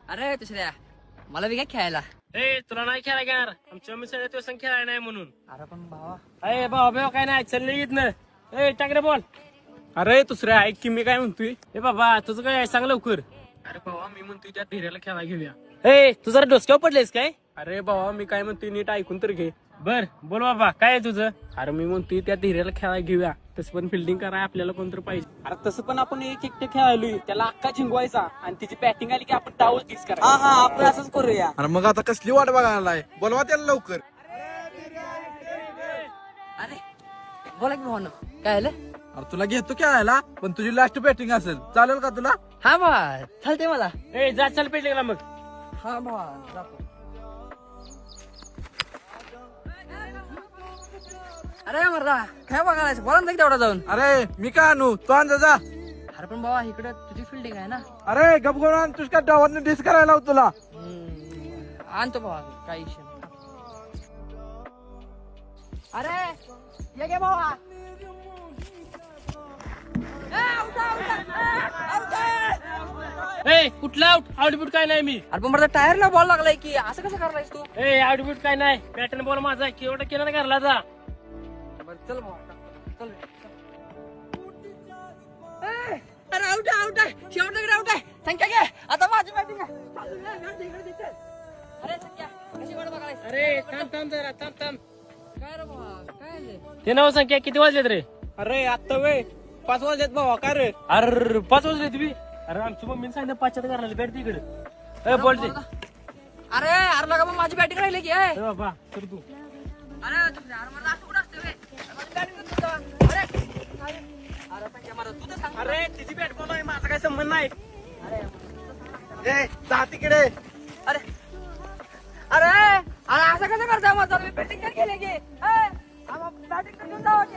अरे दुसऱ्या मला बी काय खेळायला. ए तुला नाही खेळायला घेणार आमच्या मिसळ तो संग खेळायला नाही म्हणून. अरे पण भावा अरे बाबा काय नाही चल निघित ना. ए टाकरे बॉल. अरे दुसऱ्या ऐक की मी काय म्हणतोय. ए बाबा तुझं काय आहे सांग लवकर. अरे बाबा मी म्हणतोय त्या धीऱ्याला खेळायला घेऊया. ए तू जरा डोसक्यावर पडलेस काय. अरे बाबा मी काय म्हणतोय नीट ऐकून तर घे. बर बोल बाबा काय आहे तुझं. अरे मी म्हणतोय त्या धीऱ्याला खेळायला घेऊया. तसं पण फिल्डिंग करायला आपल्याला कोणतरी पाहिजे. अरे तसं पण आपण एक एकटे खेळायलोय त्याला अक्का जिंकवायचा आणि तिची बॅटिंग आली की आपण डावच डिस करायचा. हा हा आपण असंच करूया. अरे मग आता कसली वाट बघायला बोलवा त्याला लवकर. अरे बोला की भावानं काय आलं. अरे तुला घेतो खेळायला पण तुझी लास्ट बॅटिंग असेल चालेल का तुला. हा भावा चालते मला. ए जा चल पेटले मग. हा भावा जातो. अरे मर्दा काय बघायला बोला ना तेवढा जाऊन. अरे मी काय आणू तो आण जा. अरे पण बाबा इकडे तुझी फिल्डिंग आहे ना. अरे गपगोळ आण तुझ्या डावात डिस करायला लावतो तुला. आणतो बाबा काही विषय नाही. अरे ये गे बाबा. ए कुठला आउट आउटबुट काय नाही मी. अरे पण मला टायरला बॉल लागलाय की असं कसं करलायस तू. ए आउटबुट काय नाही बॅटन बॉल माझा केवढा केला घरला जा. बरं चल बाबा चल. अरे आउट आहे आउट आहे शेवटला आउट आहे. संख्या घे आता माझी बॅटिंग आहे. अरे संख्या कशी वाट बघायला. अरे थांब थांब जरा थांब थांब. काय रे बाबा काय आले. ते नाव संख्या किती वाजलेत रे. अरे आता वे 5 वाजलेत भावा काय रे. अरे 5 वाजले तुम्ही. अरे आमची मम्मीने सांगितलं 5च्या घराला बॅट तिकडे. ए बॉल दे. अरे अरे लगा मग माझी बॅटिंग राहिली की. ए बाबा कर तू. अरे तुझ्या अरे मला असं कुठं असते बे. माझी बॅटिंग करतो तेव्हा. अरे अरे संख्या मला तू तर सांग. अरे तिची बॅट बॉल आहे माझा काय संबंध नाही. ए जा तिकडे. अरे अरे अरे असं कसं करताय माझं मी बॅटिंग कर गेले की. बॅटिंग करून जावं की.